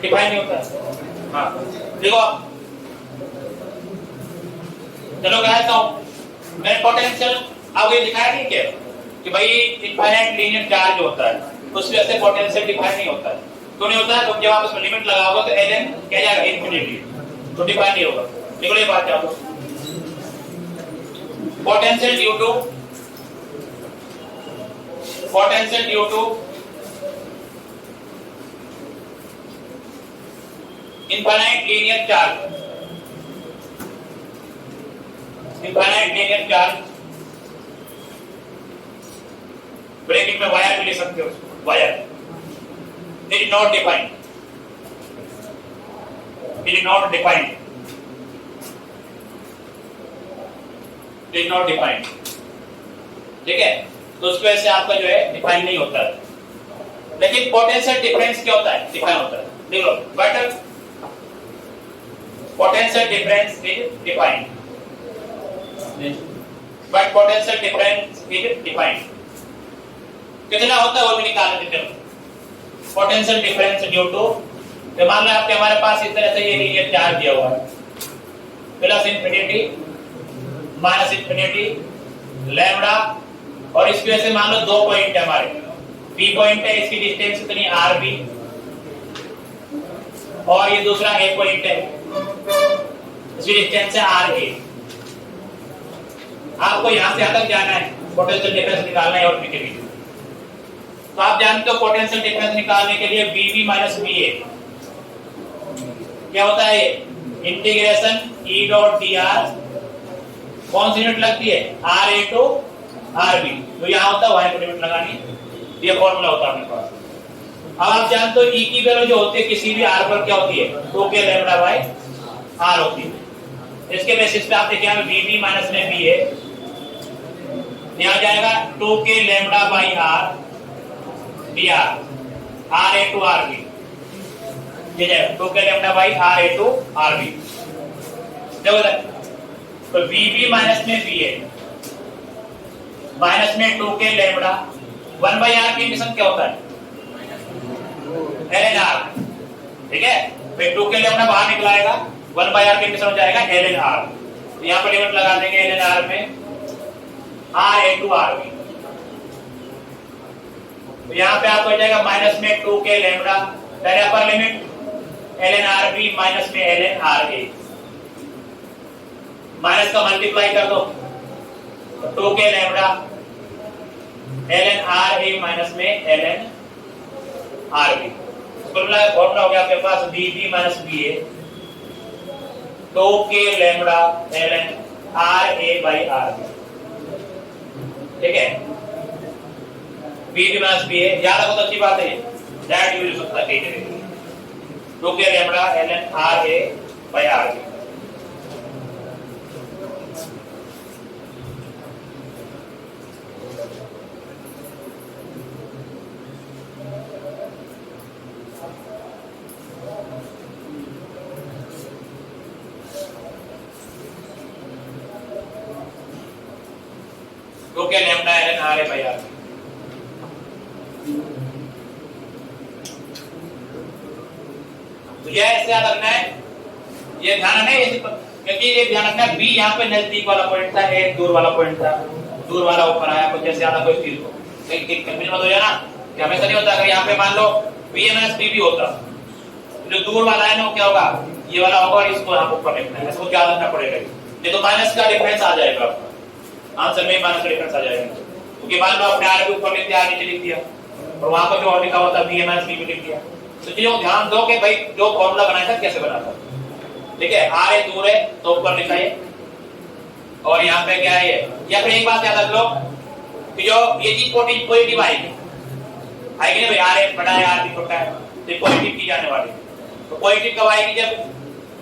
Define नहीं होता है। हाँ देखो चलो कहता हूँ मैंने पोटेंशियल आपको ये दिखाया नहीं क्या कि भाई इनफाइनाइट लीनियर चार्ज होता है उस वजह से पोटेंशियल डिफाइन नहीं होता है। क्यों नहीं होता है? तो जब आप उसमें लिमिट लगाओगे तो एल एन क्या जाएगा इनफिनिटी, तो डिफाइन नहीं होगा। देखो ये बात याद हो, potential due to infinite linear charge, bracket में वायर भी ले सकते हो, wire it is not defined, ठीक है। तो उस वजह से आपका जो है डिफाइन नहीं होता है। लेकिन पोटेंशियल डिफरेंस क्या होता है? डिफाइन होता है। देख लो but potential difference is defined, कितना होता है वो भी निकाल देते हैं। पोटेंशियल डिफरेंस ड्यू टू, मान लो आपके हमारे पास इस तरह से ये लीनियर चार्ज दिया हुआ है, plus infinity minus infinity lambda, और इसकी वजह से मान लो दो पॉइंट है हमारे, बी पॉइंट है, इसकी डिस्टेंस कितनी आर बी, और ये दूसरा ए पॉइंट है, इसकी डिस्टेंस है आर ए। आपको यहां से यहां तक जाना है, पोटेंशियल डिफरेंस निकालना है और बी के बीच। तो आप जानते हो पोटेंशियल डिफरेंस निकालने के लिए बीबी माइनस बीए क्या होता है? Integration E dot D R, कौन सी यूनिट लगती है? R A to R B, तो यहाँ होता है वहां पर यूनिट लगानी, ये फॉर्मूला होता है अपने पास। अब आप जानते हो ई की वैल्यू जो होती है किसी भी आर पर क्या होती है? 2k लैम्बडा बाय आर होती है। इसके बेसिस पे आप देखिए बीबी माइनस में बी है, यहाँ जाएगा 2k lambda by R D R, R A to R B, ये जाएगा 2k lambda by R A to R B. देखो तो बीबी माइनस में बी है, माइनस में 2k लैम्बडा, 1 बाय आर की इंटीग्रेशन क्या होता है? ln r, ठीक है। फिर 2k लैम्बडा बाहर निकलाएगा, 1 बाय आर की इंटीग्रेशन हो जाएगा ln r, तो यहां पर लिमिट लगा देंगे ln r में r a to r b, तो यहां पे आपको हो जाएगा माइनस में 2k lambda, then upper limit ln r b minus में ln r a, माइनस का मल्टीप्लाई कर दो, 2k lambda ln r a minus में ln r b, फॉर्मूला हो गया आपके पास bb minus ba, 2k lambda ln r a by r b, ठीक है। bb माइनस ba याद रखो तो अच्छी बात है, दैट यूज हो सकता है, 2k lambda ln r a by r b। Okay lambda ln r a by r, तो ये ऐसे याद रखना है, ये ध्यान रखना है, क्योंकि ये ध्यान रखना है बी यहाँ पे नजदीक वाला पॉइंट था, ए दूर वाला पॉइंट था, दूर वाला ऊपर आया, कुछ जैसे ज्यादा कोई चीज को कहीं कंफ्यूजन मत हो जाए ना, कि हमेशा नहीं होता। अगर यहाँ पे मान लो बी माइनस बी भी होता, जो दूर वाला है ना वो क्या होगा? ये वाला होगा, और इसको यहाँ ऊपर लिखना है, इसको क्या रखना पड़ेगा? ये तो माइनस का डिफरेंस आ जाएगा आपका आंसर में, माइनस का डिफरेंस आ जाएगा, क्योंकि मान लो आपने आर के ऊपर लिख दिया, आर नीचे लिख दिया, और वहां पर जो और लिखा हुआ था बी माइनस बी लिख दिया। तो चीजों को ध्यान दो कि भाई जो फॉर्मूला बनाया था कैसे बना था, ठीक है। आर ए दूर है तो ऊपर लिखा है, और यहाँ पे क्या है? या फिर एक बात याद रख लो कि जो ये चीज पॉजिटिव आएगी नहीं भाई, आर ए बड़ा है आर बी छोटा है, तो पॉजिटिव की जाने वाली। तो पॉजिटिव कब आएगी? जब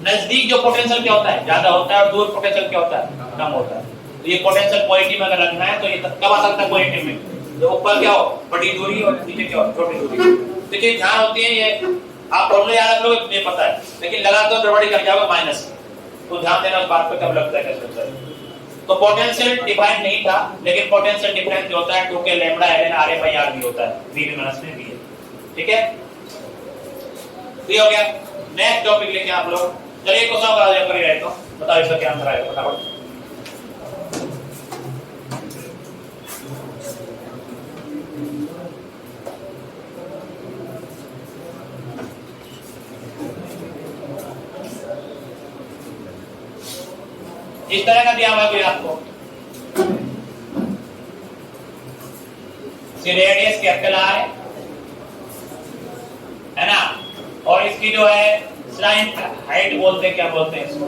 नजदीक जो पोटेंशियल क्या होता है? ज्यादा होता है, और दूर पोटेंशियल क्या होता है? कम होता है। तो ये पोटेंशियल पॉजिटिव अगर रखना है तो ये कब आ सकता है? पॉजिटिव में, तो ऊपर क्या हो? बड़ी दूरी, और नीचे क्या हो? छोटी दूरी। तो ये ध्यान होती है, ये आप फॉर्मूला याद रख लो, ये पता है, लेकिन लगा तो गड़बड़ी कर जाओगे माइनस, तो ध्यान देना उस बात पे, कब लगता है कैसे लगता है। तो पोटेंशियल डिफाइन नहीं था, लेकिन पोटेंशियल डिफरेंस जो होता है 2k lambda ln r a by r b होता है, b माइनस में b है। ठीक है, ये हो गया। नेक्स्ट टॉपिक लेके आप लोग चलिए क्वेश्चन करा दिया कर रहे तो बताओ इसका क्या आंसर आएगा फटाफट। इस तरह का दिया हुआ है कोई आपको, रेडियस कैपिटल आर है ना, और इसकी जो है स्लाइंट हाइट बोलते हैं, क्या बोलते हैं इसको,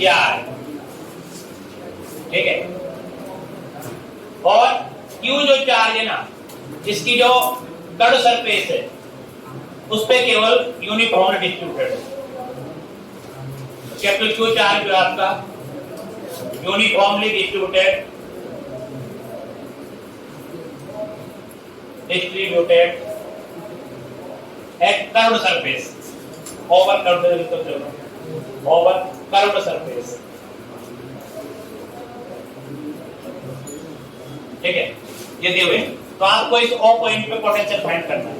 आर, ठीक है। और क्यू जो चार्ज है ना, इसकी जो कर्व सरफेस है उस पे केवल यूनिफॉर्मली डिस्ट्रीब्यूटेड है। कैपिटल क्यू चार्ज जो है आपका uniformly distributed at curved surface, over curved surface, ठीक है, ये दिए हुए। तो आपको इस O पॉइंट पे पोटेंशियल फाइंड करना है,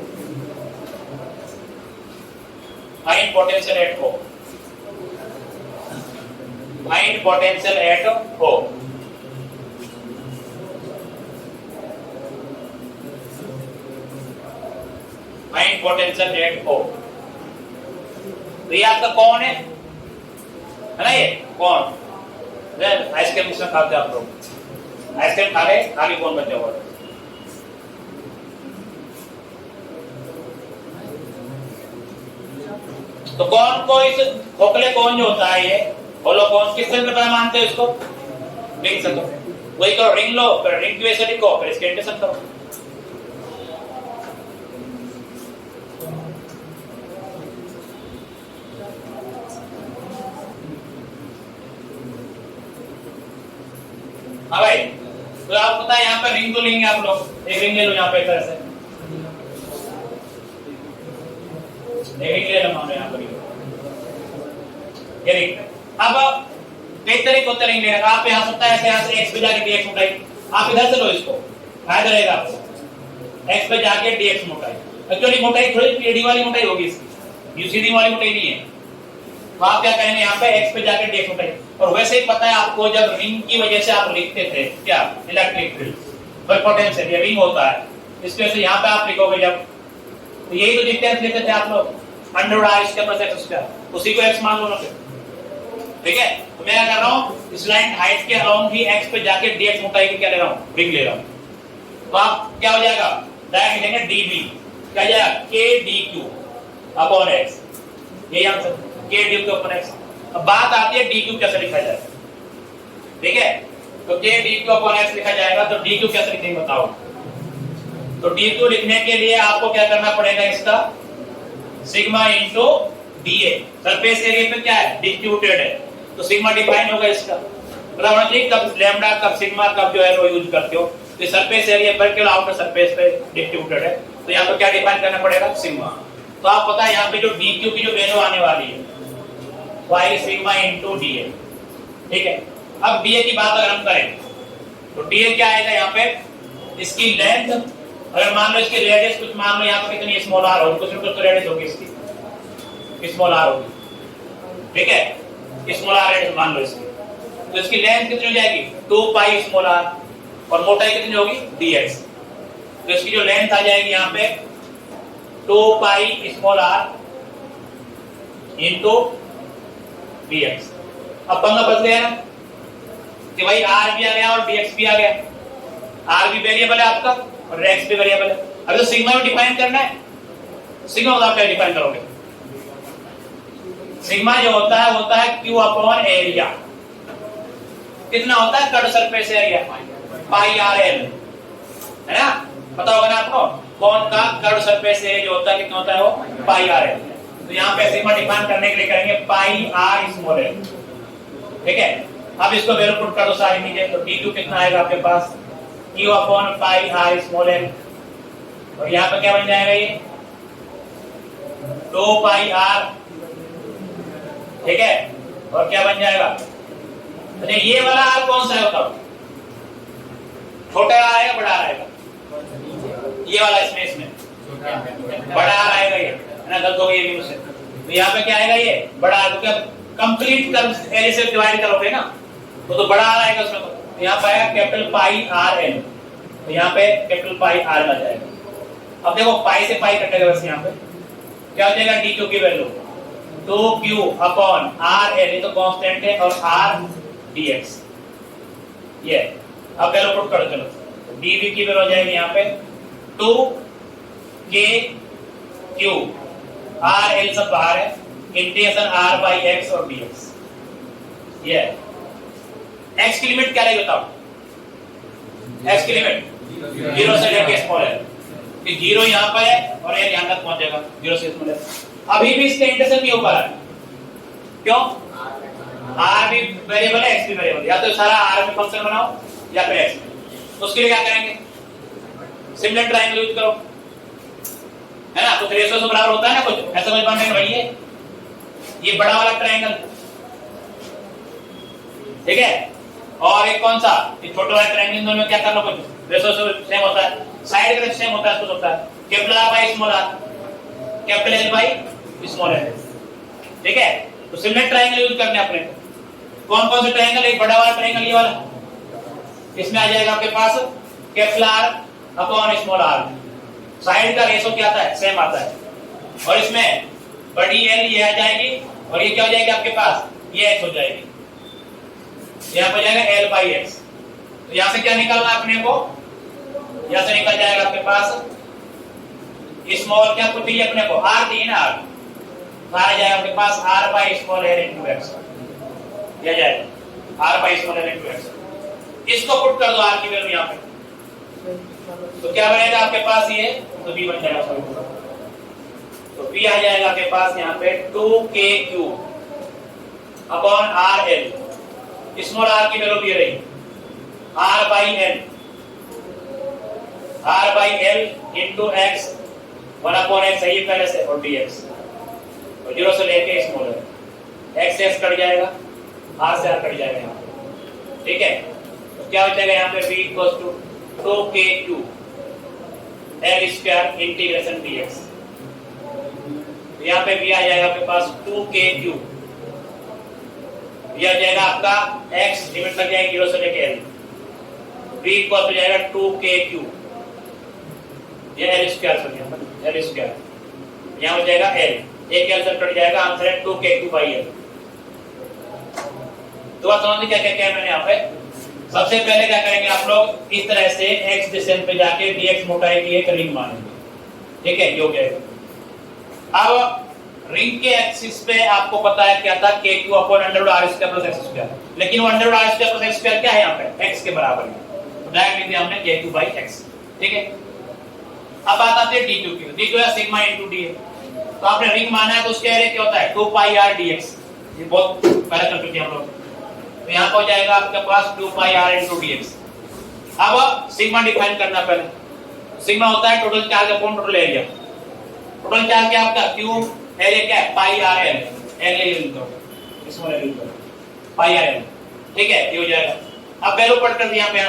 find potential at O, find potential at O। Find potential at O। तो ये आपका कौन है ना, ये कौन, आइसक्रीम इसमें खाते आप लोग, आइसक्रीम खा रहे, खाली कौन बचा हुआ है, तो कौन को इस खोखले कौन जो होता है, ये बोलो कौन किस तरह का मानते हो इसको, रिंग से, वही करो, रिंग लो, रिंग की वैसे लिखो, फिर इसके इंटीग्रेशन करो। हाँ भाई, तो आप पता है यहाँ पे रिंग तो लेंगे आप लोग, एक रिंग ले लो यहाँ पे, तरह से एक रिंग ले लो यहाँ पर, ये रिंग। अब कई तरीके होते रिंग लेने का, आप यहाँ सकता है यहाँ से x पे जाके dx मोटाई, आप इधर से लो इसको, फायदा रहेगा आपको, x पे जाके dx मोटाई, एक्चुअली मोटाई थोड़ी टेढ़ी वाली मोटाई होगी इसकी, ये सीधी वाली मोटाई नहीं है। तो आप क्या कहेंगे यहाँ पे x पे जाके dx मोटाई, और वैसे ही पता है आपको जब रिंग की वजह से आप लिखते थे क्या, इलेक्ट्रिक फील्ड, पर पोटेंशियल, ये रिंग होता है, इसकी वजह से यहाँ पे आप लिखोगे जब, तो यही तो डिस्टेंस लेते थे आप लोग, √r इसके प्लस x स्क्वायर, उसी को x मान लो ना फिर, ठीक है। तो मैं क्या कर रहा हूँ, इस लाइन हाइट के अलोंग ही x पे जाके dx मोटाई की क्या ले रहा हूँ, रिंग ले रहा हूँ। तो आप क्या हो जाएगा, डायरेक्ट लिखेंगे dv, क्या जाएगा k dq अपॉन x, यही answer, k dq upon x। अब बात आती है dq कैसे लिखा जाए, ठीक है, तो k dq अपॉन x लिखा जाएगा, तो dq कैसे लिखेंगे बताओ। तो dq लिखने के लिए आपको क्या करना पड़ेगा, इसका sigma into dA, surface area पे क्या है, डिस्ट्रीब्यूटेड है, तो सिग्मा डिफाइन होगा इसका, मतलब होना चाहिए कब लैम्डा कब सिग्मा कब जो है वो यूज करते हो, तो सरफेस एरिया पर केवल आउटर सरफेस पे डिस्ट्रीब्यूटेड है, तो यहाँ पे क्या डिफाइन करना पड़ेगा, सिग्मा। तो आप पता है यहाँ पे जो dq की जो वैल्यू आने वाली है वो आएगी सिग्मा इंटू dA, ठीक है। अब dA की बात अगर हम करें तो dA क्या आएगा यहाँ पे, इसकी लेंथ, अगर मान लो इसकी रेडियस कुछ मान लो यहाँ पे कितनी स्मॉल r होगी, कुछ तो रेडियस होगी इसकी स्मॉल r होगी, ठीक है, स्मॉल r रेडियस मान लो इसकी, तो इसकी लेंथ कितनी हो जाएगी 2 पाई स्मॉल r, और मोटाई कितनी होगी dx, तो इसकी जो लेंथ आ जाएगी यहाँ पे 2 pi small r into dx। अब पंगा बदल गया ना कि भाई r भी आ गया और dx भी आ गया, r भी वेरिएबल है आपका और x भी वेरिएबल है। अब तो सिग्मा को डिफाइन करना है, सिग्मा को आप क्या डिफाइन करोगे, सिग्मा जो होता है q अपॉन एरिया, कितना होता है कर्व सरफेस एरिया, पाई r l, है ना, पता होगा ना आपको, कौन का कर्व सरफेस एरिया जो होता है कितना होता है वो पाई r l। तो यहाँ पे सिग्मा डिफाइन करने के लिए करेंगे पाई r स्मॉल l, ठीक है। अब इसको वैल्यू पुट कर दो सारी नीचे, तो d2 कितना आएगा आपके पास, q upon pi r small l, और यहाँ पे क्या बन जाएगा ये 2 पाई r, ठीक है, और क्या बन जाएगा, अच्छा ये वाला r कौन सा है बताओ, छोटा r आएगा बड़ा r आएगा, ये वाला इसमें बड़ा आर आएगा ये, है ना, गलत हो गई ये भी मुझसे। तो यहाँ पे क्या आएगा ये बड़ा आर, क्योंकि कंप्लीट टर्म्स एरिया से डिवाइड करोगे ना तो बड़ा आर आएगा उसमें। तो यहाँ पे आएगा कैपिटल पाई आर एन, तो यहाँ पे कैपिटल पाई आर आ जाएगा। अब देखो पाई से पाई कटेगा बस, यहाँ पे क्या हो जाएगा डी क्यू की value 2q upon R N, ये तो कांस्टेंट है, और आर dx ये। अब वैल्यू पुट करो, चलो dv की वैल्यू हो जाएगी यहाँ पे 2k q, आर एल सब बाहर है, इंटीग्रेशन r बाई x और dx ये। x की लिमिट क्या रहेगी बताओ? x की लिमिट 0 से लेके स्मॉल है, कि 0 यहाँ पर है और ये यहाँ तक पहुंचेगा 0 से स्मॉल है। अभी भी इसका इंटीग्रेशन नहीं हो पा रहा है, क्यों? r भी वेरिएबल है, x भी वेरिएबल, या तो सारा r में फंक्शन बनाओ या फिर x में। तो उसके लिए क्या करेंगे? सिमिलर ट्रायंगल यूज करो, है ना, तो रेशो से बराबर होता है ना कुछ, ऐसा समझ पाएंगे भाई। ये बड़ा वाला ट्रायंगल, ठीक है, और एक कौन सा, ये छोटा वाला ट्रायंगल, दोनों में क्या कर लो, कुछ रेशो से सेम होता है, साइड का सेम होता है, कुछ होता है capital R by small R, capital L by small L, ठीक है। तो सिमिलर ट्रायंगल यूज करने अपने कौन कौन से ट्रायंगल? एक बड़ा वाला ट्रायंगल ये वाला, इसमें आ जाएगा आपके पास capital R upon small R, side का रेशो क्या आता है? सेम आता है, और इसमें बड़ी एल ये आ जाएगी, और ये क्या हो जाएगी आपके पास? ये एक्स हो जाएगी, यहाँ पर जाएगा एल बाई एक्स। तो यहाँ से क्या निकलना अपने को? यहाँ से निकल जाएगा आपके पास स्मॉल, क्या कुछ चाहिए अपने को? आर चाहिए ना, आर, तो आ जाएगा आपके पास R by small L into X, यह जाएगा R by small L into X. इसको पुट कर दो आर की वैल्यू यहाँ पे, तो क्या बनेगा आपके पास? ये तो बी बन जाएगा, तो बी आ जाएगा आपके पास यहाँ पे 2k³ upon R L, small R की वैल्यू भी रही R by L into X, 1 upon X है पहले से, और dx, और 0 से लेके स्मॉल है, एक्स एक्स कट जाएगा, आर से आर कट जाएगा यहाँ, ठीक है। तो क्या हो जाएगा यहाँ पे? b equals to 2k³ L square integration dx, यहाँ पे भी आ जाएगा आपके पास 2k³, यह आ जाएगा आपका x लिमिट लग जाएगी 0 से लेके l, b इक्वल हो जाएगा 2k³, ये l स्क्वायर हो गया, l स्क्वायर, यहाँ हो जाएगा l, एक l से कट जाएगा, आंसर है 2k³ बाई l। तो आप समझ क्या क्या क्या मैंने यहाँ पे? सबसे पहले क्या करेंगे आप लोग? इस तरह से x दिशा पे जाके dx मोटाई की एक रिंग मानेंगे, ठीक है, ये हो जाएगा। अब रिंग के एक्सिस पे आपको पता है क्या था? k³ upon under r square plus x square, लेकिन वो under r square plus x square क्या है यहाँ पे? x के बराबर है, तो डायरेक्ट लिख दिया हमने k³ बाई x, ठीक है। अब बात आती है dq की, dq है सिग्मा इनटू d, तो आपने रिंग माना है तो उसके एरिया क्या होता है? 2 पाई r dx, ये बहुत पहले कर चुके हैं हम लोग, तो यहाँ पर हो जाएगा आपके पास 2 पाई r इनटू dx। अब सिग्मा डिफाइन करना पहले, सिग्मा होता है total charge upon total area, total charge क्या आपका? q, एरिया क्या है? पाई r l, l ले लो, इसमें ले लो पाई r l, ठीक है, ये हो जाएगा। अब वैल्यू पुट कर दी यहाँ पे,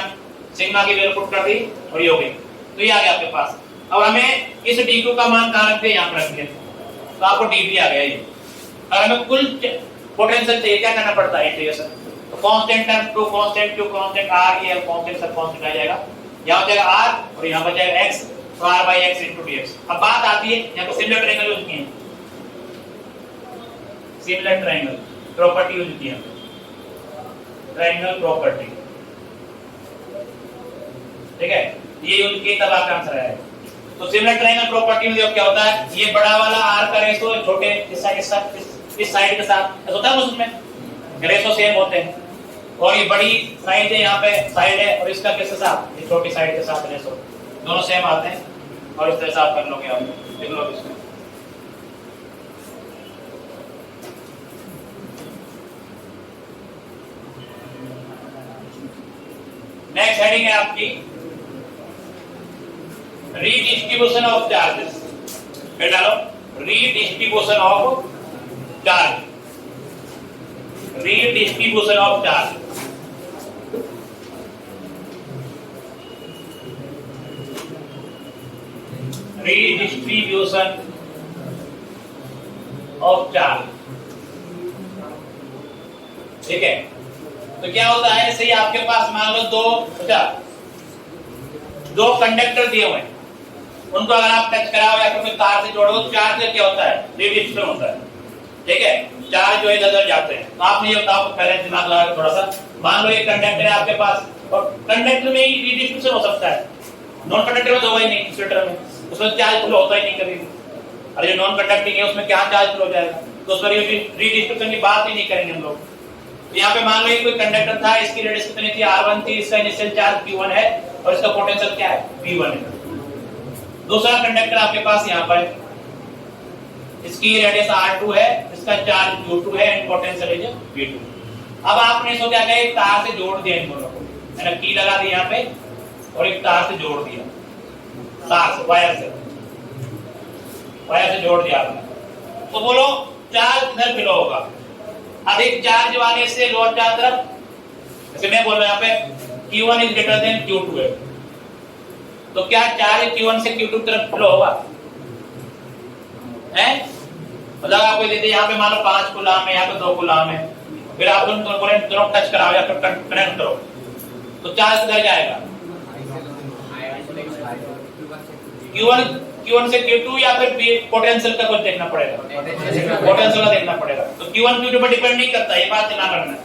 सिग्मा की वैल्यू पुट कर दी और ये हो गई, तो ये आ गया आपके पास। अब हमें इस dq का मान कहाँ रख दिया? यहाँ पर रख दिया, तो आपको dv आ गया ये। और हमें कुल पोटेंशियल चाहिए, क्या करना पड़ता है? इंटीग्रेशन, तो constant term to constant q constant r, ये कांस्टेंट सब कांस्टेंट आ जाएगा, यहाँ हो जाएगा r और यहाँ बचेगा x, तो r by x into dx। अब बात आती है यहाँ पे सिमिलर ट्रायंगल यूज किए, सिमिलर ट्रायंगल प्रॉपर्टी यूज किया, ट्रायंगल प्रॉपर्टी, ठीक है, ये यूज किए तब आपका आंसर आएगा। तो सिमिलर ट्रायंगल प्रॉपर्टी में क्या होता है? ये बड़ा वाला r का रेशो छोटे इस साइड के साथ ऐसा होता है, उसमें रेशो सेम होते हैं, और ये बड़ी साइड है यहाँ पे साइड है, और इसका किसके साथ? ये छोटी साइड के साथ रेशो दोनों सेम आते हैं, और इस तरह से आप कर लोगे, आप देख लो इसमें। नेक्स्ट हेडिंग है आपकी रीडिस्ट्रीब्यूशन ऑफ चार्जेस, फिर डालो redistribution of charge, redistribution of charge. redistribution of charge। ठीक है, तो क्या होता है, ऐसे ही आपके पास मान लो दो कंडक्टर दिए हुए हैं, उनको अगर आप टच कराओ या फिर कोई तार से जोड़ो, चार्ज क्या होता है, रेडिएशन होता है। ठीक है, चार्ज जो है इधर जाते हैं। तो आपने ये बताओ, पहले दिमाग लगा के थोड़ा सा, मान लो ये कंडक्टर है आपके पास, और कंडक्टर में ही रेडिएशन हो सकता है, नॉन कंडक्टर में तो होगा ही नहीं, इंसुलेटर में उसमें चार्ज फ्लो होता ही नहीं कभी। और जो नॉन कंडक्टिंग है उसमें क्या चार्ज फ्लो जाएगा, तो उसमें रेडिएशन की बात ही नहीं करेंगे हम लोग। यहाँ पे मान लो कोई कंडक्टर था, इसकी रेडियस कितनी थी, R1 थी, इसका इनिशियल चार्ज Q1 है और इसका पोटेंशियल क्या है, V1 है। दूसरा कंडक्टर आपके पास यहाँ पर, इसकी रेडियस R2 है, इसका चार्ज Q2 है एंड पोटेंशियल इज V2। अब आपने इसको क्या किया, तार से जोड़ दिया इन दोनों को, मैंने की लगा दी यहाँ पे और एक तार से जोड़ दिया, तार से वायर से जोड़ दिया आपने। तो बोलो चार्ज किधर फ्लो होगा, अधिक चार्ज वाले से लोअर चार्ज तरफ। जैसे मैं बोल रहा हूं यहाँ पे Q1 is greater than Q2 है, तो क्या चार्ज Q1 से Q2 तरफ फ्लो होगा, हैं? मतलब आपको देते यहाँ पे मान लो 5 कूलाम है, यहाँ पे 2 कूलाम है, फिर आप दोनों टच कराओ या फिर कनेक्ट करो, तो चार्ज किधर जाएगा, Q1 से Q2 या फिर पोटेंशियल का कुछ देखना पड़ेगा, पोटेंशियल का देखना पड़ेगा। तो Q1 Q2 पर डिपेंड नहीं करता, ये बात ध्यान रखना,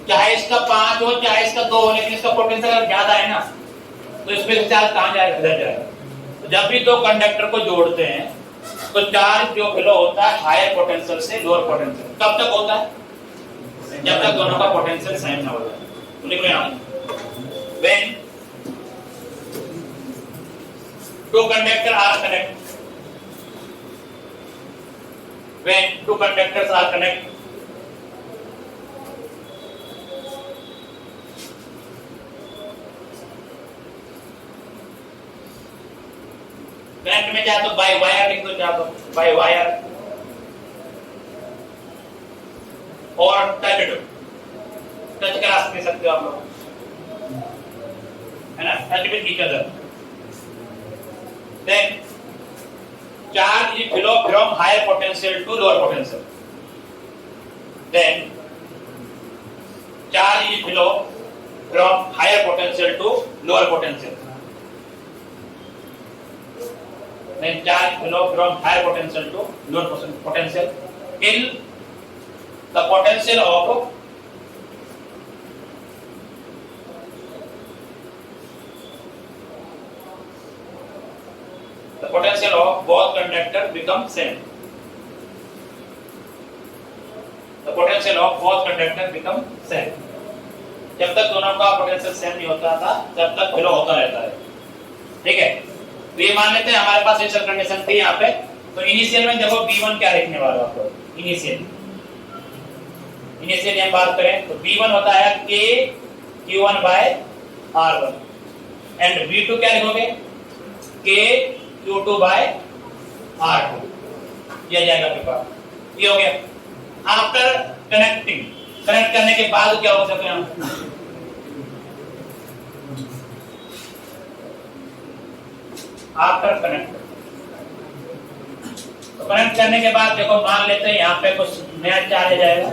चाहे इसका 5 हो चाहे इसका 2 हो, लेकिन इसका पोटेंशियल अगर ज्यादा है ना, तो इस पे चार्ज कहां जाएगा, इधर जाएगा। तो जब भी दो कंडक्टर को जोड़ते हैं तो चार्ज जो फ्लो होता है हायर पोटेंशियल से लोअर पोटेंशियल, कब तक होता है, जब तक दोनों का पोटेंशियल सेम ना हो जाए। तो लिखो यहां, when two conductors are connected, when two conductors are connected, connect में चाहे तो बाय वायर लिख दो, चाहे तो बाय वायर और टच करा सकते हो आप लोग, है ना, touch with each other. Then charge is flow from higher potential to lower potential. Then charge is flow from higher potential to lower potential. Then charge flow from higher potential to lower potential till the potential of potential of both conductors become same. The potential of both conductors become same. जब तक दोनों का potential same नहीं होता था तब तक flow होता रहता है। ठीक है, तो ये मान लेते हैं हमारे पास इनिशियल कंडीशन थी यहाँ पे। तो इनिशियल में देखो B1 क्या लिखने वाला आपको, इनिशियल हम बात करें तो B1 होता है K Q1 by R1 and B2 क्या लिखोगे, K Q2 by R2, ये जाएगा आपके पास, ये हो गया। आफ्टर कनेक्टिंग, कनेक्ट करने के बाद क्या हो सकता है, आफ्टर कनेक्ट, तो कनेक्ट करने के बाद देखो मान लेते हैं यहाँ पे कुछ नया चार्ज जाएगा,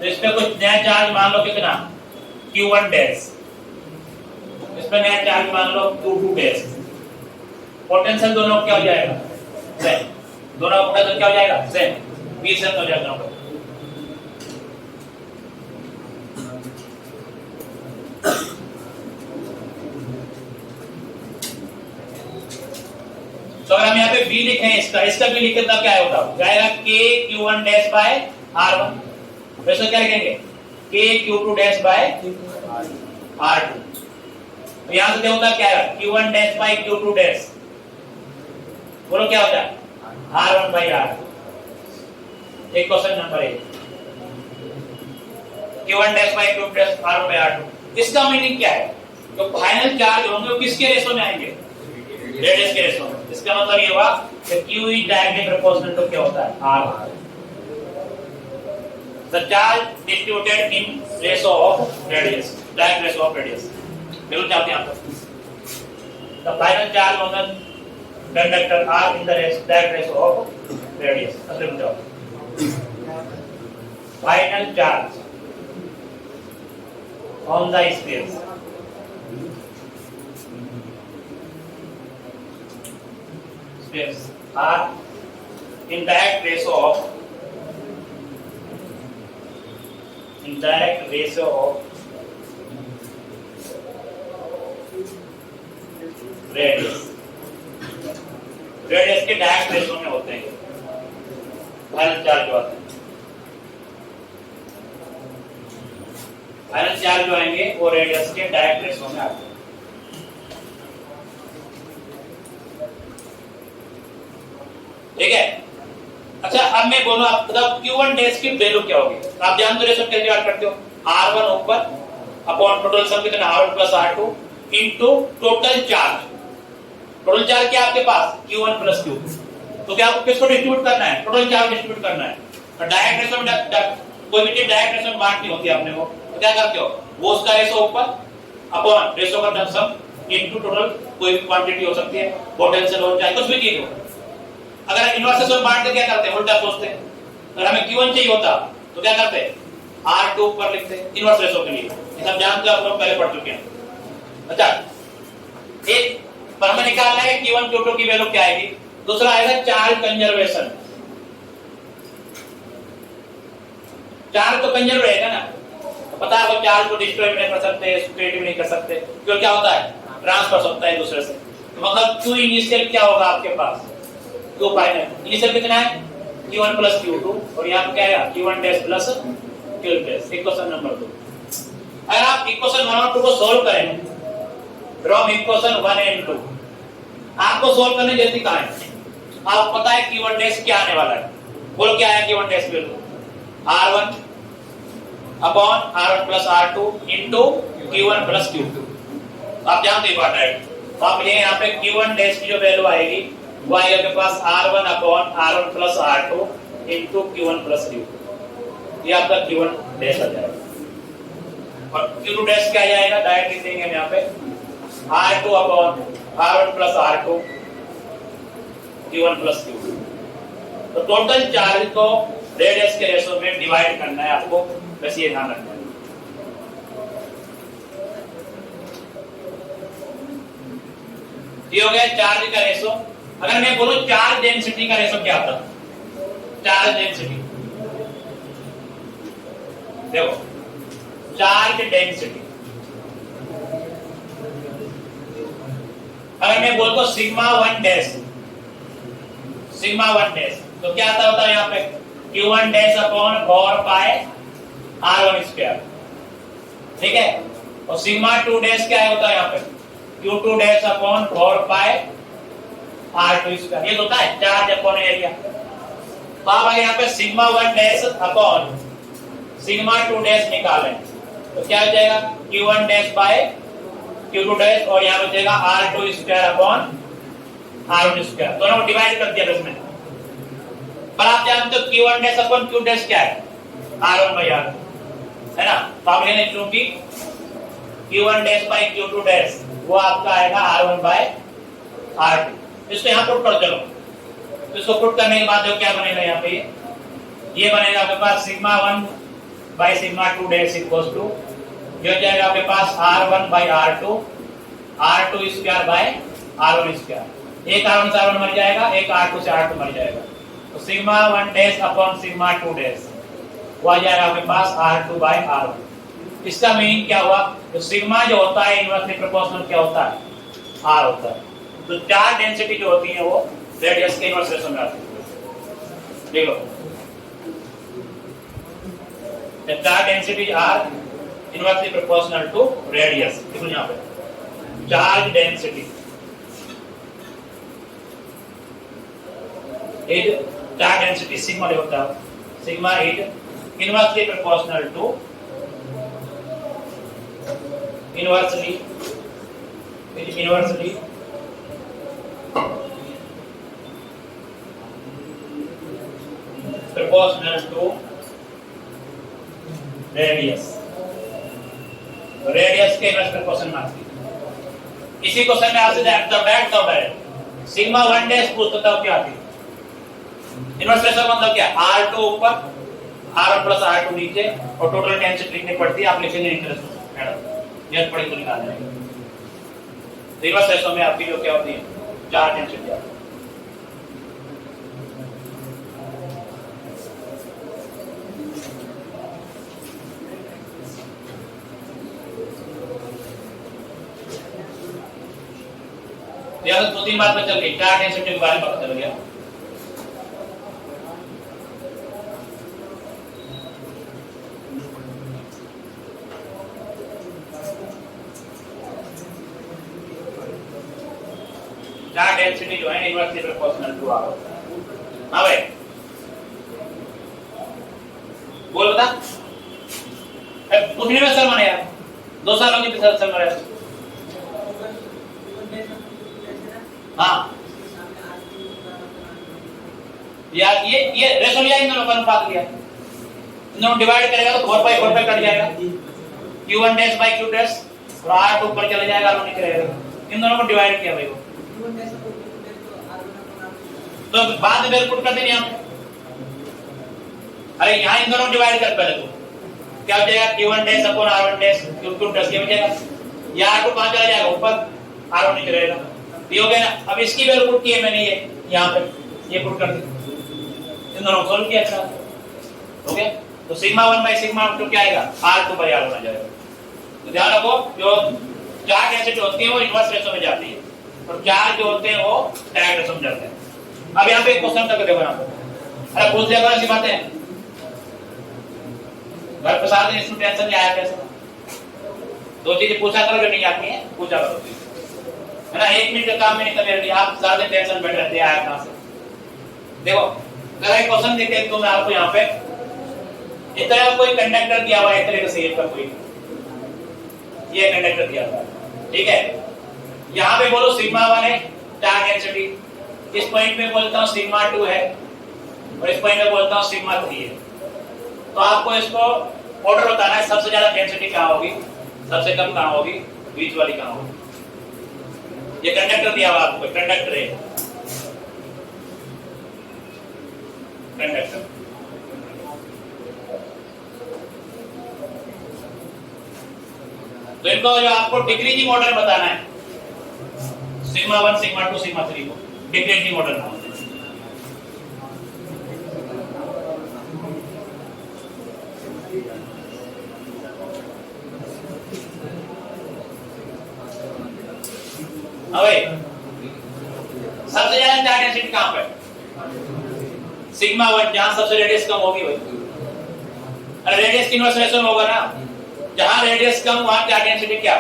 तो इस पे कुछ नया चार्ज मान लो कितना Q1 डैश, इसमें नया चार्ज मान लो Q2 डैश, पोटेंशियल दोनों क्या हो जाएगा सेम, दोनों का पोटेंशियल क्या हो जाएगा सेम, V सेम हो जाएगा दोनों का। तो अगर हम यहाँ पे B लिखें, इसका भी लिखे तब क्या होगा, जाएगा K Q1 dash bye R1, वैसे क्या लिखेंगे K Q2 dash by R2। तो यहां से क्या होता है, क्या है Q1 dash by Q2 dash, बोलो क्या होता है R1 बाय R2। एक question number 1, Q1 dash by Q2 dash R1 by R2। इसका मीनिंग क्या है, तो फाइनल चार्ज होंगे वो किसके रेशो में आएंगे, रेडियस के रेशो में। इसका मतलब ये हुआ कि Q is directly proportional to क्या होता है R। The charge distributed in ratio of radius, direct ratio of radius। बिल्कुल चाहते हैं आप, the final charge on the conductor are in the direct ratio of radius. असले बताओ final charge on the spheres are in direct ratio of radius के direct ratio में होते हैं फाइनल चार्ज जो आते हैं फाइनल चार्ज जो आएंगे वो रेडियस के डायरेक्ट रेशियो में आते हैं ठीक है अच्छा अब मैं बोलूं आप बताओ Q1 डैश की वैल्यू क्या होगी आप जानते हो रेशियो कैसे याद करते हो R1 ऊपर अपॉन टोटल सम कितना R1 plus R2 into total charge क्या आपके पास Q1 प्लस Q2 तो क्या आपको किसको डिस्ट्रीब्यूट करना है टोटल चार्ज डिस्ट्रीब्यूट करना है और डायरेक्ट रेशियो में कोई भी चीज डायरेक्ट रेशियो में बांटनी होती है आपने वो तो क्या करते हो वो उसका रेशियो ऊपर अपॉन रेशियो का सम इनटू टोटल कोई भी क्वांटिटी हो सकती है पोटेंशियल हो चाहे कुछ भी चीज हो अगर इनवर्स रेशियो में बांटते क्या करते हैं उल्टा सोचते हैं अगर हमें Q1 चाहिए होता तो क्या करते हैं R2 ऊपर लिखते हैं इनवर्स रेशियो के लिए ये सब जानते हो आप लोग पहले पढ़ चुके हैं अच्छा एक पर हमें निकालना है Q1 Q2 की वैल्यू क्या आएगी दूसरा आएगा चार्ज कंजर्वेशन चार्ज तो कंजर्व रहेगा ना तो पता है वो चार्ज को डिस्ट्रॉय नहीं कर सकते क्रिएटिव नहीं कर सकते क्यों क्या होता है ट्रांसफर होता है एक दूसरे से तो मतलब Q इनिशियल क्या होगा आपके पास Q फाइनल इनिशियल कितना है Q1 प्लस Q2 और यहाँ पे क्या है Q1 dash plus Q2 dash equation number 2 अगर आप इक्वेशन 1 और 2 को सॉल्व करें फ्रॉम इक्वेशन 1 एंड 2 आपको सॉल्व करने जैसी कहां है आपको पता है Q1 डैश क्या आने वाला है बोलो क्या है Q1 dash value R1 upon R1 plus R2 into Q1 plus Q2 आप जानते हैं बात है तो आप ये यहाँ पे Q1 डैश की जो वैल्यू आएगी वो आएगा आपके पास R1 upon R1 plus R2 into Q1 plus Q2 ये आपका Q1 डैश आ जाएगा और Q2 डैश क्या आ जाएगा डायरेक्ट लिख देंगे हम यहाँ पे R2 upon R1 plus R2 Q1 plus Q2 तो टोटल चार्ज को रेडियस के रेशियो में डिवाइड करना है आपको बस ये ध्यान रखना है ये हो गया चार्ज का रेशियो अगर मैं बोलूं चार्ज डेंसिटी का रेशियो क्या होता है चार्ज डेंसिटी देखो चार्ज डेंसिटी अगर मैं बोलता हूं सिग्मा 1 डैश तो क्या आता होता है यहाँ पे Q1 डैश अपॉन 4 पाई R1 स्क्वायर ठीक है और सिग्मा 2 डैश क्या होता है यहाँ पे Q2 डैश अपॉन 4 पाई R2 स्क्वायर ये होता है चार्ज अपॉन एरिया तो आप यहाँ पे sigma 1 dash upon sigma 2 dash निकालें तो क्या हो जाएगा Q1 dash by Q2 dash और यहाँ बचेगा R2 square upon R1 square दोनों को डिवाइड कर दिया इसमें पर आप जानते हो Q1 dash upon Q dash क्या है R1 बाय R2 है ना तो आप लेने क्योंकि Q1 dash by Q2 dash वो आपका आएगा R1 बाय R2 इसको यहाँ पुट कर चलो तो इसको पुट करने के बाद क्या बनेगा यहाँ पे ये बनेगा आपके पास sigma 1 by sigma 2 dash equals to ये हो जाएगा आपके पास R1 by R2 square by R1 square एक R1 से R1 मर जाएगा एक R2 से R2 मर जाएगा तो sigma 1 dash upon sigma 2 dash वो आ जाएगा आपके पास R2 बाय R1 इसका मीनिंग क्या हुआ तो सिग्मा जो होता है इनवर्सली प्रोपोर्शनल क्या होता है R होता है तो चार्ज डेंसिटी जो होती है वो रेडियस के इनवर्स रेशियो में आती है देखो the charge density are inversely proportional to radius देखो यहाँ पे charge density is charge density sigma होता है sigma is inversely proportional to inversely proportional to radius के इनवर्स प्रोपोर्शन में आती है इसी क्वेश्चन में आपसे डायरेक्ट सिग्मा 1 डैश पूछता था क्या थी इनवर्स रेशो मतलब क्या R2 ऊपर R1 प्लस R2 नीचे और टोटल टेंशन लिखनी पड़ती है आप लिखेंगे इंटरेस्ट मैडम ये पढ़ी तो निकाल देंगे इनवर्स रेशो में आपकी जो क्या होती है 4 टेंशन क्या यार 2-3 बात में चल गई 4 टेंशन के बारे में पता चल गया चार डेंसिटी जो है इनवर्सली प्रोपोर्शनल टू आर हां भाई बोल बता उठने में सर माने यार 2 साल होगी पिछले सर मारे हाँ यार ये रेशो लिया इन दोनों का अनुपात लिया इन दोनों डिवाइड करेगा तो 4 पाई कट जाएगा q1 dash bye q dash और r ऊपर चले जाएगा r नीचे रहेगा इन दोनों को डिवाइड किया भाई वो तो बाद में पुट कर देंगे हम अरे यहाँ इन दोनों डिवाइड कर पहले तो क्या हो जाएगा q1 dash upon r1 dash q2 dash ये हो जाएगा या r2 कहां चला जाएगा ऊपर r1 नीचे रहेगा ये हो गया ना अब इसकी वैल्यू पुट की है मैंने ये यहाँ पे ये पुट कर दी इन दोनों को सोल्व किया था हो गया तो सिग्मा 1 बाय सिग्मा 2 क्या आएगा r2 बाय r1 आ जाएगा तो ध्यान रखो जो चार डेंसिटी होती है वो इनवर्स रेशो में जाती है और चार जो होते हैं वो डायरेक्ट रेशो में जाते हैं अब यहाँ पे एक क्वेश्चन तक देखो यहाँ पे अरे पूछ लिया करो ऐसी बातें घर पे साथ में इसमें टेंशन नहीं आया कैसे 2 चीजें पूछा करो जो नहीं आती है पूछा करो है ना 1 मिनट का काम में नहीं कर रही आप ज्यादा टेंशन बैठ रहते हैं आया कहां से देखो अगर एक क्वेश्चन देखते हैं तो मैं आपको यहाँ पे इस तरह कोई कंडक्टर दिया हुआ है इस तरह से ये कोई ये कंडक्टर दिया हुआ है ठीक है यहाँ पे बोलो सिग्मा 1 है चार डेंसिटी इस पॉइंट पे बोलता हूँ सिग्मा 2 है और इस पॉइंट पे बोलता हूँ सिग्मा 3 है तो आपको इसको ऑर्डर बताना है सबसे ज्यादा डेंसिटी कहाँ होगी सबसे कम कहाँ होगी बीच वाली कहाँ होगी ये कंडक्टर दिया हुआ आपको कंडक्टर है कंडक्टर तो इनको जो आपको डिक्रीजिंग ऑर्डर बताना है सिग्मा 1 सिग्मा 2 सिग्मा 3 को डिक्रीजिंग ऑर्डर में अबे सबसे ज्यादा चार डेंसिटी कहां पे सिग्मा 1 जहां सबसे रेडियस कम होगी भाई अरे रेडियस की इनवर्स रेशो में होगा ना जहां रेडियस कम वहां क्या डेंसिटी क्या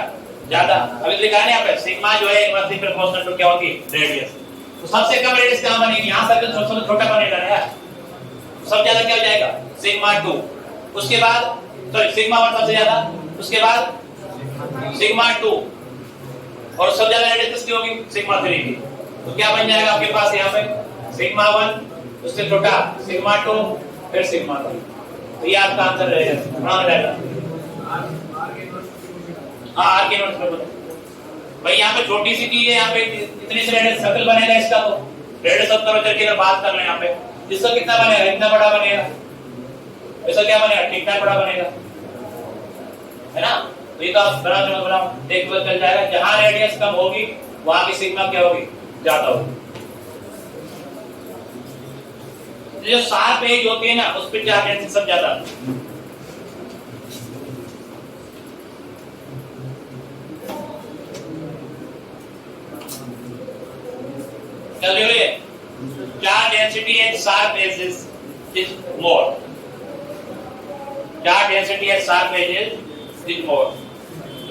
ज्यादा अभी लिखा है यहाँ पे सिग्मा जो है इनवर्सली प्रोपोर्शनल टू क्या होगी रेडियस तो सबसे कम रेडियस कहां बनेगी यहां सर्कल सबसे छोटा बनेगा ना यार सबसे ज्यादा क्या हो जाएगा सिग्मा 2 उसके बाद सॉरी सिग्मा 1 सबसे ज्यादा उसके बाद सिग्मा 2 और सबसे ज्यादा रेडियस किसकी होगी सिग्मा 3 की तो क्या बन जाएगा आपके पास यहाँ पे सिग्मा 1 उससे छोटा सिग्मा 2 फिर सिग्मा 3 तो ये आपका आंसर रहेगा हाँ रहेगा हाँ आर के इनवर्स में भाई यहाँ पे छोटी सी चीज है यहाँ पे इतनी सी रेडियस सर्कल बनेगा इसका तो रेडियस ऑफ कर्वेचर की अगर बात कर ले यहाँ पे इसका कितना बनेगा इतना बड़ा बनेगा इसका क्या बनेगा ठीक ठाक बड़ा बनेगा है ना तो ये तो आप बड़ा जो बड़ा देख कर चल जाएगा जहां रेडियस कम होगी वहां की सिग्मा क्या होगी ज्यादा होगी जो शार्प एज होती है ना उस पे क्या टेंशन सब ज्यादा चलिए क्या density at sharp edges is more क्या density at sharp edges is more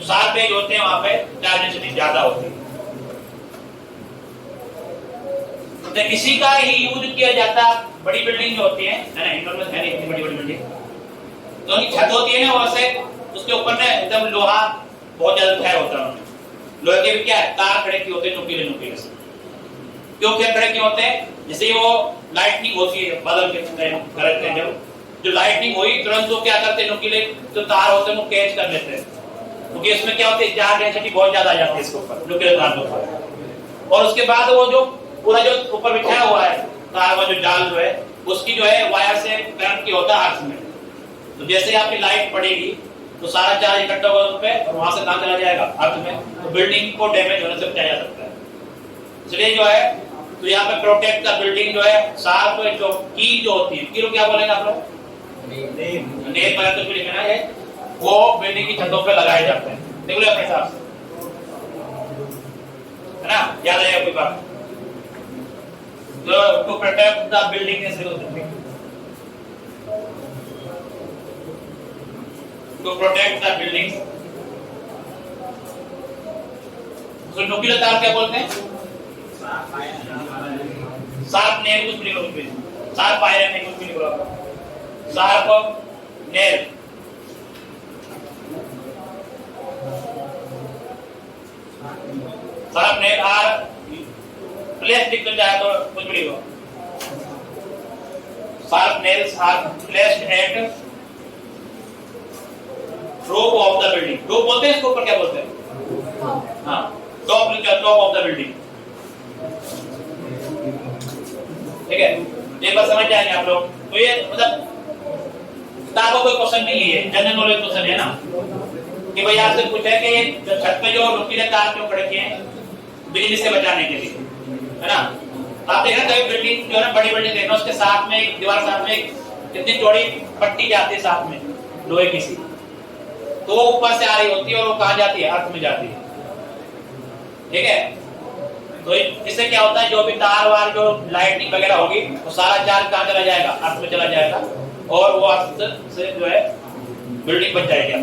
sharp edge होते हैं वहां पे चार्ज डेंसिटी ज्यादा होती है तो इसी का ही यूज किया जाता बड़ी बिल्डिंग जो होती है ना इंडोर में है नहीं इतनी बड़ी बड़ी बिल्डिंग तो उनकी छत होती है ना वैसे उसके ऊपर ना एकदम लोहा बहुत ज्यादा तय होता है लोहे के भी क्या है तार खड़े की होते हैं नुकीले नुकीले से क्यों क्या खड़े क्यों होते हैं जैसे वो लाइटनिंग होती है बादल के करंट के जो लाइटनिंग हुई तुरंत वो क्या करते हैं नुकीले जो तार होते हैं वो कैच कर लेते हैं क्योंकि इसमें क्या होती है, चार्ज डेंसिटी बहुत ज्यादा आ जाती है इसके ऊपर, न्यूक्लियर तार के ऊपर। और उसके बाद वो जो पूरा जो ऊपर बिछाया हुआ है तार का जो जाल जो है, उसकी जो है वायर से करंट की होता है अर्थ में। तो जैसे आपकी लाइट पड़ेगी तो सारा चार्ज इकट्ठा होगा उस पे, और वहां से कहां चला जाएगा, अर्थ में। तो बिल्डिंग को डैमेज होने से बचाया जा सकता है। इसलिए जो है तो यहाँ पे प्रोटेक्ट द बिल्डिंग जो है, शार्प जो की जो होती है, की क्या बोलेंगे आप लोग, नेम पर कुछ भी लिखना है, वो बिल्डिंग की छतों पे लगाए जाते हैं। देख लो अपने हिसाब से, है ना, याद आएगा कोई बात तो to protect the building is to protect the buildings। तो नुकीले तार क्या बोलते हैं, शार्प नेल, कुछ भी लिखो, कुछ भी शार्प आयरन नहीं, कुछ भी लिखो, sharp nail. Sharp nail are place लिख जाए तो कुछ भी लिखो, sharp nails are placed at top of the building. Top बोलते हैं इसको, ऊपर क्या बोलते हैं, हाँ, टॉप ऑफ द बिल्डिंग। ठीक है, एक बार समझ जाएंगे आप लोग। तो ये मतलब किताबों कोई क्वेश्चन नहीं है, जनरल नॉलेज क्वेश्चन है ना, कि भाई आपसे पूछा है कि छत पे जो नुकीले तार क्यों रखे हैं, बिजली से बचाने के लिए, है ना। आप देख रहे हैं बिल्डिंग जो है, बड़ी बिल्डिंग देखना, उसके साथ में एक दीवार, साथ में कितनी चौड़ी पट्टी जाती है साथ में लोहे की सी, तो वो ऊपर से आ रही होती है और वो कहां जाती है, अर्थ में जाती है। ठीक है, तो इससे क्या होता है, जो भी तार वार जो लाइटनिंग वगैरह होगी, वो सारा चार्ज कहां चला जाएगा, अर्थ में चला जाएगा, और वो अर्थ से जो है बिल्डिंग बच जाएगी।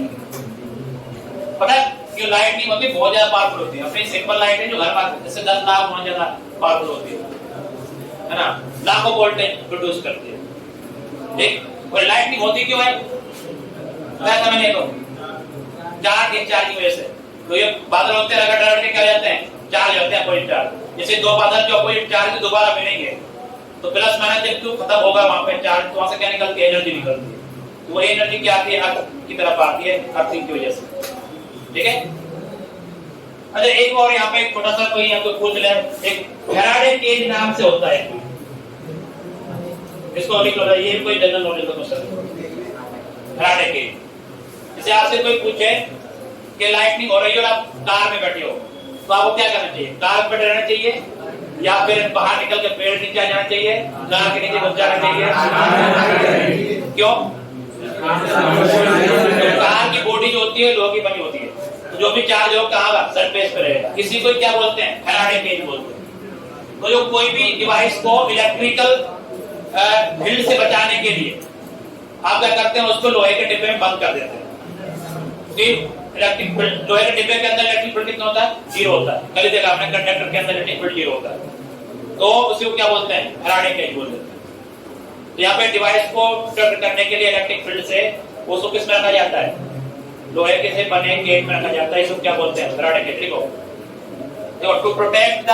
पता है कि लाइटनिंग होती है बहुत ज्यादा पावरफुल होती है, अपनी सिंपल लाइट है जो घर में इससे 10 लाख गुना ज्यादा पावरफुल होती है ना, लाखों वोल्टेज प्रोड्यूस करती है। ठीक, और लाइटनिंग होती क्यों है, ऐसा मैंने तो चार्ज डिस्चार्ज की वजह से। तो ये बादल होते हैं, रगड़ के क्या जाते हैं, चार्ज होते हैं, अपोजिट चार्ज। जैसे दो बादल जो अपोजिट चार्ज दोबारा मिलेंगे, तो प्लस माइनस जब क्यों खत्म होगा वहां पे चार्ज, तो वहां से क्या निकलती है, एनर्जी निकलती है। तो वही एनर्जी क्या आती है, अर्थ की तरफ आती है, अर्थिंग की वजह से। ठीक है, अच्छा एक और यहाँ पे एक छोटा सा कोई आपको पूछ ले, एक फैराडे केज नाम से होता है, इसको लिख लो, ये कोई जनरल नॉलेज का क्वेश्चन है, फैराडे केज। जैसे आपसे कोई पूछे कि लाइटनिंग हो रही है और आप कार में बैठे हो, तो आपको क्या करना चाहिए, कार पे रहना चाहिए या फिर बाहर निकल के पेड़ नीचे आ जाना चाहिए, कार के नीचे घुस जाना चाहिए? क्यों? कार की बॉडी जो होती है लोहे की बनी होती है, तो जो भी चार्ज हो कहाँ सरफेस पे रहेगा। इसी को क्या बोलते हैं, फैराडे केज बोलते हैं। तो जो कोई भी डिवाइस को इलेक्ट्रिकल फील्ड से बचाने के लिए आप क्या करते हैं, उसको लोहे के डिब्बे में बंद कर देते हैं। इलेक्ट्रिक फील्ड, लोहे के डिब्बे के अंदर इलेक्ट्रिक फील्ड कितना होता है, 0 होता है। कल देखा आपने कंडक्टर के अंदर इलेक्ट्रिक फील्ड 0 होता है, तो उसी को क्या बोलते हैं, फैराडे केज बोलते हैं। तो यहाँ पे डिवाइस को प्रोटेक्ट करने के लिए इलेक्ट्रिक फील्ड से उसको किस में रखा जाता है, लोहे के से बने केज में रखा जाता है, इसको क्या बोलते हैं, फैराडे केज। देखो, तो to protect the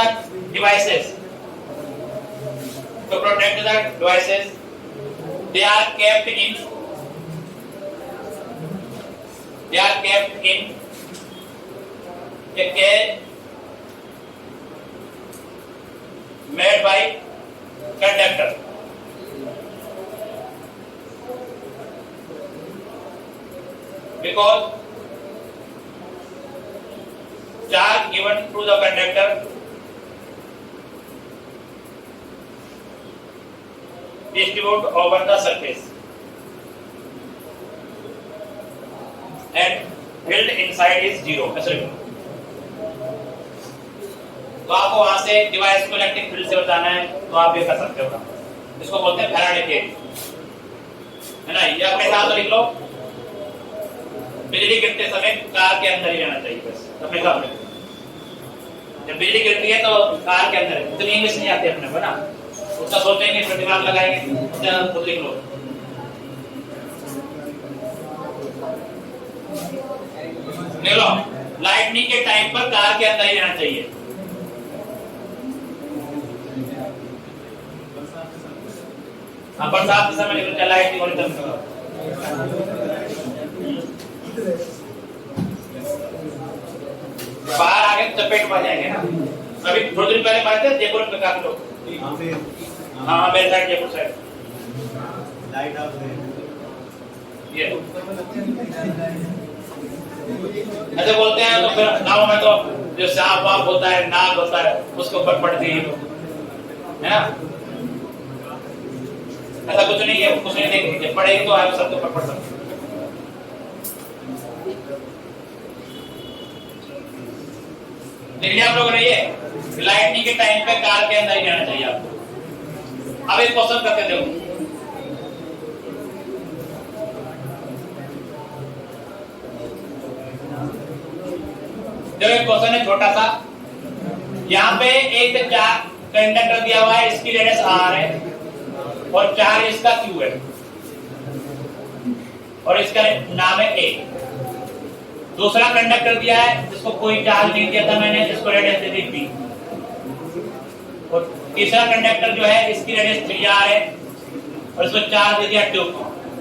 devices, to protect the devices, they are kept in a cage made by conductor, because charge given to the conductor distribute over the surface and field inside is 0। तो आपको वहां से device को electric field से बचाना है, तो आप ये कर सकते हो, इसको बोलते हैं फैराडे केज, है ना। ये अपने साथ लिख लो, बिजली गिरते समय कार के अंदर ही रहना चाहिए, बस अपने साथ में। जब बिजली गिरती है तो कार के अंदर, इतनी इंग्लिश नहीं आती अपने को ना, उसका सोचेंगे फिर दिमाग लगाएंगे, खुद लिख लो। लो, लाइटनिंग के टाइम पर कार के अंदर ही रहना चाहिए। बरसात के समय निकल लाइटनिंग होने तक लपेट पा जाएंगे ना। अभी थोड़ी देर पहले मारे थे जयपुर में काफी लोग। हाँ मेरे side Jaipur side light house है ये ऐसे बोलते हैं। तो फिर गाँव में तो जो सांप वाप होता है, नाग होता है, उसके ऊपर पड़ती है ना। ऐसा कुछ नहीं है, कुछ नहीं देखेंगे, पड़ेगी तो आप सबके ऊपर पड़ सकते। देखिए आप लोग रहिए, लाइटनिंग के टाइम पे कार के अंदर ही रहना चाहिए आपको। अब एक क्वेश्चन करके देखो। देखो एक क्वेश्चन है छोटा सा। यहाँ पे 1 से 4 कंडक्टर दिया हुआ है, इसकी रेडियस r है और 4 इसका q है और इसका नाम है a। दूसरा कंडक्टर दिया है जिसको कोई चार्ज नहीं दिया था मैंने, जिसको रेडियस दे दी b। और तीसरा कंडक्टर जो है इसकी रेडियस 3r है और इसको चार्ज दे दिया 2,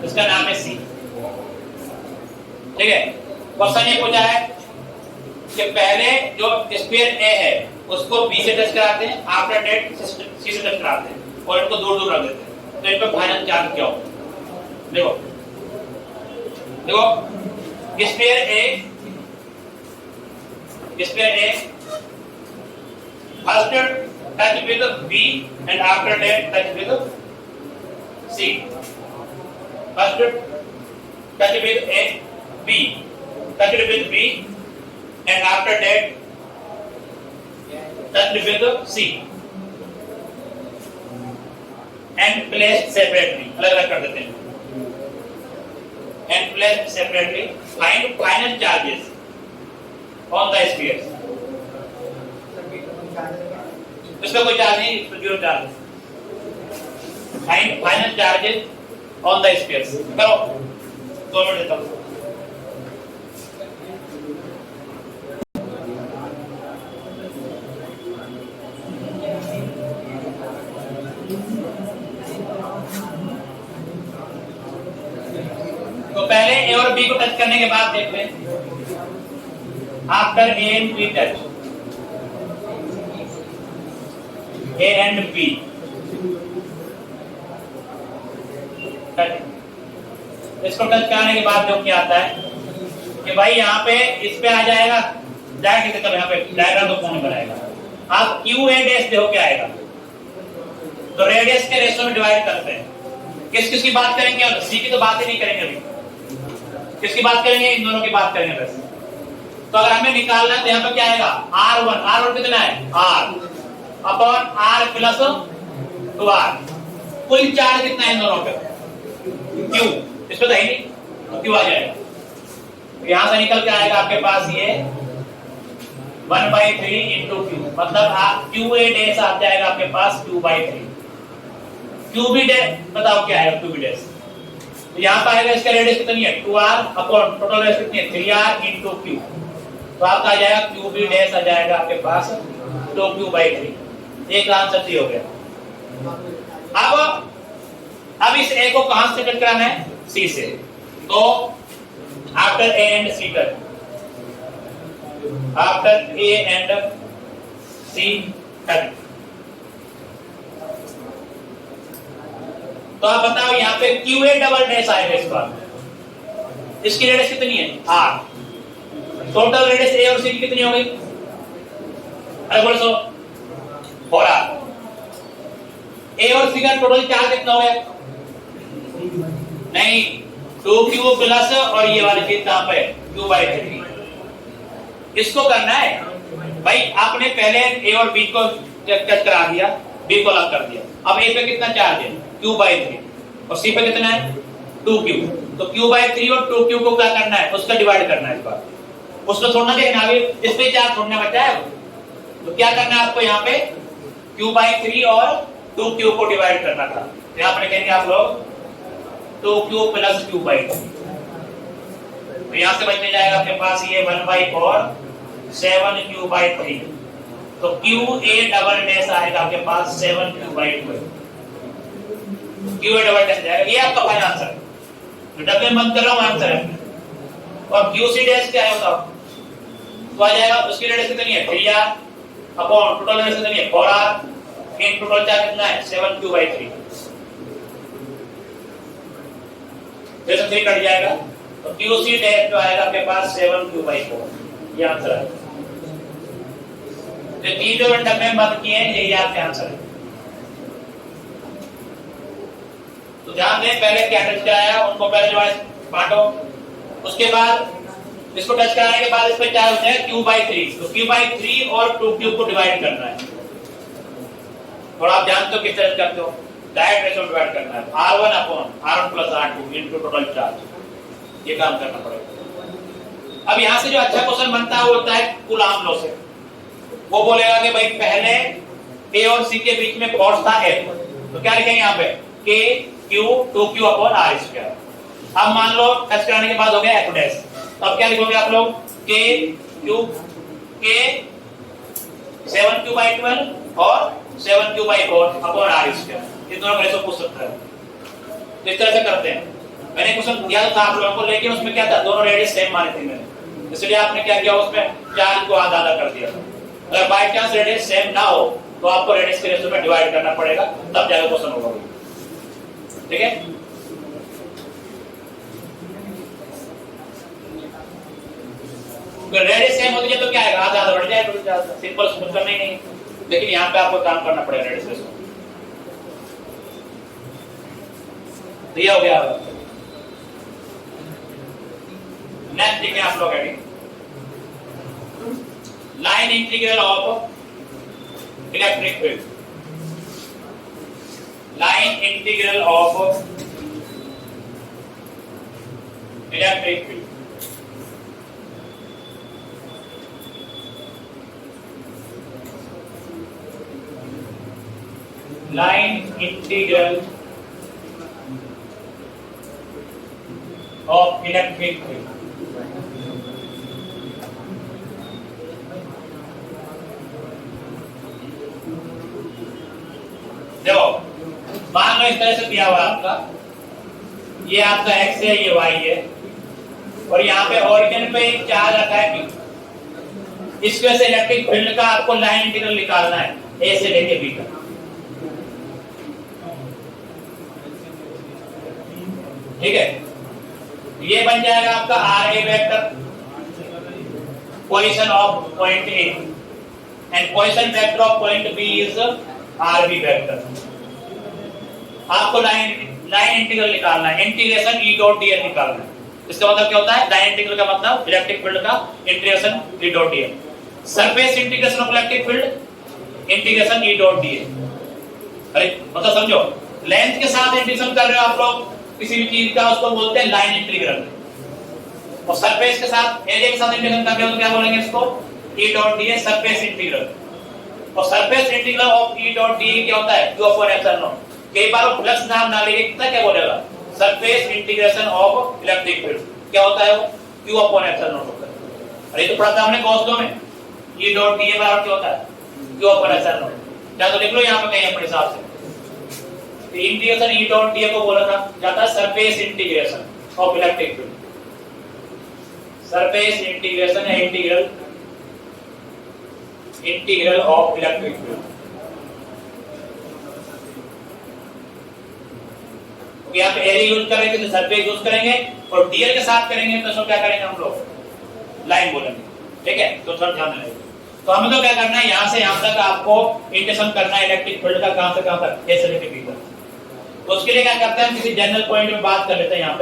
इसका नाम है c। ठीक है, क्वेश्चन ये पूछा है कि पहले जो स्फीयर a है उसको b से टच कराते हैं, आफ्टर दैट c से टच कराते हैं और इनको दूर दूर रख देते हैं। तो इन पर फाइनल चार्ज क्या होगा? देखो देखो sphere A first touch with B and after that touch with C. First touch with A, B, touch with B and after that touch with C and placed separately. अलग अलग कर देते हैं and placed separately. Find final charges on the spheres. इसका कोई charge नहीं, इसको zero charge. Find final charges on the spheres. करो 2 मिनट देता हूँ। तो पहले ए और बी को टच करने के बाद देखते हैं। After A and B touch, A and B touch, इसको टच करने के बाद जो क्या आता है कि भाई यहाँ पे इस पे आ जाएगा, जाएगा कितने, यहाँ पे डायग्राम तो कौन बनाएगा। आप क्यू एंड एस देखो क्या आएगा। तो रेडियस के रेशो में डिवाइड करते हैं। किस किस की बात करेंगे? और सी की तो बात ही नहीं करेंगे अभी। किसकी बात करेंगे? इन दोनों की बात करेंगे बस। तो अगर हमें निकालना है तो यहाँ पे क्या आएगा? R1 कितना है? R upon R plus 2R। कुल चार्ज कितना है इन दोनों पे? Q। इसमें तो है नहीं, तो Q आ जाएगा। तो यहाँ से निकल के आएगा आपके पास ये 1/3 इंटू Q, मतलब आप QA डैश आ जाएगा आपके पास Q/3। QB डैश बताओ क्या है? QB डैश तो यहाँ पर आएगा, इसका रेडियस कितनी है? 2R अपॉन टोटल रेडियस कितनी है? 3R into Q। तो आपका आ जाएगा QB डैश आ जाएगा आपके पास 2Q/3। एक आंसर सही हो गया। अब इस A को कहां से कट कराना है? C से। तो after A and C cut, after A and C cut. तो आप बताओ यहाँ पे QA डबल डैश आएगा इस बार। इसकी रेडियस कितनी है? R। टोटल रेडियस A और C की कितनी हो गई? अरे बोलो सो 4R। A और C का टोटल चार्ज कितना हो गया? नहीं, 2Q प्लस और ये वाली चीज कहां पे? Q/3। इसको करना है भाई। आपने पहले A और B को टच करा दिया, B को अलग कर दिया। अब A पे कितना चार्ज है? Q/3 और C पे कितना है? 2Q। तो Q/3 और 2Q को क्या करना है? उसका डिवाइड करना है इस बार। उसको छोड़ना देखना, अभी इस पे चार्ज छोड़ना बचा है। तो क्या करना है आपको? यहाँ पे Q/3 और 2Q को डिवाइड करना था। तो यहाँ पर लिखेंगे आप लोग 2Q प्लस Q/3। तो यहाँ से बचने जाएगा आपके पास ये 1/4 7Q/3। तो QA डबल डैश आएगा आपके पास 7Q/2। QA डबल डैश जाएगा। ये आपका फाइनल आंसर। तो डबल बंद कर रहा हूं, आंसर है। और QC डैश क्या है बताओ? तो आ जाएगा उसकी रेडियस कितनी है 3r अपॉन टोटल रेडियस कितनी है 4r इन टोटल चार्ज कितना है 7q/3 जैसे 3 कट जाएगा तो QC डैश जो आएगा आपके पास 7q/4 ये आंसर है। तो तीन जो टर्म में बंद किए हैं यही आपके आंसर है। तो ध्यान दें पहले क्या टच कराया उनको पहले जो है बांटो, उसके बाद इसको टच कराने के बाद इस पे क्या होता है q/3 तो q/3 और 2q को डिवाइड करना है। और आप जानते हो किस तरह करते हो डायरेक्ट रेशियो डिवाइड करना है r1 upon r1 plus r2 into total charge ये काम करना पड़ेगा। अब यहां से जो अच्छा क्वेश्चन बनता है वो होता है कूलॉम लॉ से। वो बोलेगा कि भाई पहले A और C के बीच में फोर्स था F तो क्या लिखेंगे यहाँ पे K Q 2Q upon r²। अब मान लो टच कराने के बाद हो गया F डैश तो अब क्या लिखोगे आप लोग K Q K 7q/12 और 7q/4 अपॉन r²। ये दोनों का रेशो पूछ सकता है। तो इस तरह से करते हैं। मैंने क्वेश्चन दिया था आप लोगों को लेकिन उसमें क्या था दोनों रेडियस सेम माने थे मैंने, इसलिए आपने क्या किया उसमें चार्ज को आधा आधा कर दिया। अगर बाय चांस रेडियस सेम ना हो तो आपको रेडियस के रेशो में डिवाइड करना पड़ेगा तब जाकर क्वेश्चन होगा। ठीक है अगर रेडियस सेम होती है तो क्या आएगा आधा आधा बढ़ जाएगा, सिंपल स्मूथ करना ही नहीं। लेकिन यहाँ पे आपको काम करना पड़ेगा रेडियस रेशो। दिया हो गया। नेक्स्ट देखिए आप लोग heading line integral of electric field. Line integral of electric field. Line integral of electric field। देखो मान लो इस तरह से दिया हुआ आपका ये आपका x है ये y है और यहाँ पे ओरिजिन पे एक चार्ज रखा है q। इस वजह से इलेक्ट्रिक फील्ड का आपको लाइन इंटीग्रल निकालना है a से लेके b तक। ठीक है ये बन जाएगा आपका R A vector position of point A and position vector of point B is R B vector. आपको लाइन इंटीग्रल निकालना है integration E dot D L निकालना है। इसका मतलब क्या होता है लाइन इंटीग्रल का मतलब इलेक्ट्रिक फील्ड का integration E dot D L. Surface integration of electric field integration E dot D L. अरे मतलब समझो लेंथ के साथ इंटीग्रेशन कर रहे हो आप लोग किसी भी चीज का उसको बोलते हैं लाइन इंटीग्रल। और सरफेस के साथ एरिया के साथ इंटीग्रेशन कर रहे हो तो क्या बोलेंगे इसको E dot D A surface integral. और surface integral of E dot D क्या होता है q अपॉन एप्सिलॉन नॉट। कई बार वो प्लस नाम ना लेके कितना क्या बोलेगा surface integration of electric field क्या होता है वो q अपॉन एप्सिलॉन नॉट होता है। अरे तो पढ़ा था हमने गॉस लॉ में ई डॉट डी ए बराबर क्या होता है q अपॉन एप्सिलॉन नॉट। क्या तो लिख लो यहां पे कहीं अपने हिसाब से इंटीग्रेशन ई डॉट डी ए को बोला था जाता है surface integration of electric field. Surface integration है इंटीग्रल ऑफ इलेक्ट्रिक फील्ड। यहाँ पे एरिया यूज करेंगे तो सरफेस यूज करेंगे और डीएल के साथ करेंगे तो क्या करेंगे हम लोग लाइन बोलेंगे। ठीक है तो थोड़ा ध्यान रखिए। तो हमें तो क्या करना है यहाँ से यहाँ तक आपको इंटीग्रेशन करना है इलेक्ट्रिक फील्ड का कहां से कहां तक ए से लेकर बी तक। तो उसके लिए क्या करते हैं किसी जनरल पॉइंट में बात कर लेते हैं। यहाँ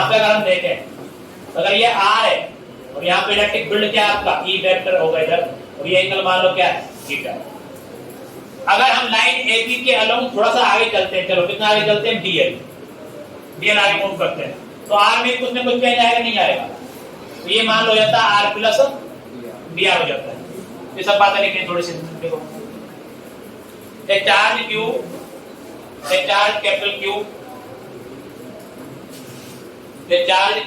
पे अगर हम देखें अगर ये आर है और यहाँ पे इलेक्ट्रिक फील्ड क्या है आपका ई वेक्टर होगा इधर और ये एंगल मान लो क्या है थीटा। अगर हम लाइन ए बी के अलोंग थोड़ा सा आगे चलते हैं चलो कितना आगे चलते हैं डीएल आगे मूव करते हैं तो आर में कुछ ना कुछ चेंज आएगा नहीं आएगा। तो ये मान लो जाता है आर प्लस डी आर हो जाता है। ये सब बातें लिखनी थोड़ी सी देखो एक charge Q a charge